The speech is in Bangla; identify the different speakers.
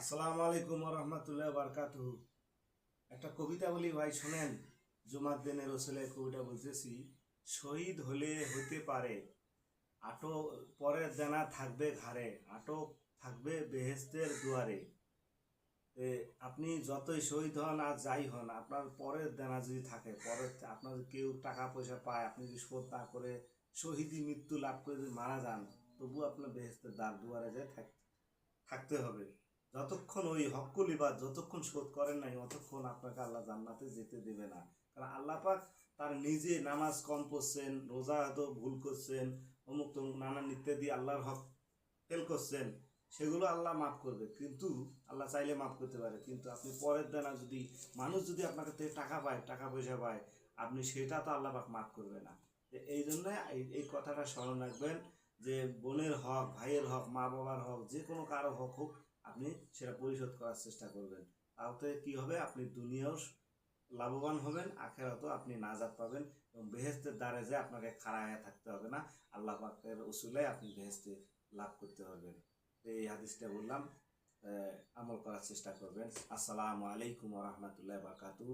Speaker 1: আসসালামু আলাইকুম রহমতুল্লাহ বারকাতুহু। একটা কবিতা বলি ভাই শোনেন। জুমার দিনের রসুলের কবিতা বলতেছি। শহীদ হলে হতে পারে আটক, পরের দেনা থাকবে ঘাড়ে, আটক থাকবে বেহেশতের দুয়ারে। আপনি যতই শহীদ হন আর যাই হন, আপনার পরের দেনা যদি থাকে, পরের আপনার কেউ টাকা পয়সা পায়, আপনি যদি শোধ না করে শহীদি মৃত্যু লাভ করে যদি মারা যান, তবু আপনার বেহেশতের দ্বার দুয়ারে যায় থাকতে হবে। যতক্ষণ ওই হক্কুল ইবাদ যতক্ষণ শোধ করেন নাই, ততক্ষণ আপনাকে আল্লাহ জান্নাতে যেতে দেবে না। কারণ আল্লাহ পাক তার নিজে নামাজ কম পড়ছেন, রোজা হয়তো ভুল করছেন, অমুক তমুক নানান ইত্যাদি আল্লাহর হক ফেল করছেন, সেগুলো আল্লাহ মাফ করবে। কিন্তু আল্লাহ চাইলে মাফ করতে পারে, কিন্তু আপনি পরের দেনা যদি, মানুষ যদি আপনার থেকে টাকা পায়, টাকা পয়সা পায়, আপনি সেটা তো আল্লাহ পাক মাফ করবে না। এই জন্য এই কথাটা স্মরণ রাখবেন যে বোনের হক, ভাইয়ের হক, মা বাবার হক, যে কোনো কারো হক হোক, আপনি সেটা পরিশোধ করার চেষ্টা করবেন। তাতে কি হবে, আপনি দুনিয়াও লাভবান হবেন, আখেরাতেও আপনি নাজাত পাবেন, এবং বেহেশতের দ্বারে যে আপনাকে খাড়া হয়ে থাকতে হবে না, আল্লাহ পাকের উসুলায় আপনি বেহেশতে লাভ করতে পারবেন। এই হাদিসটা বললাম, আমল করার চেষ্টা করবেন। আসসালামু আলাইকুম রহমতুল্লাহ বারকাতু।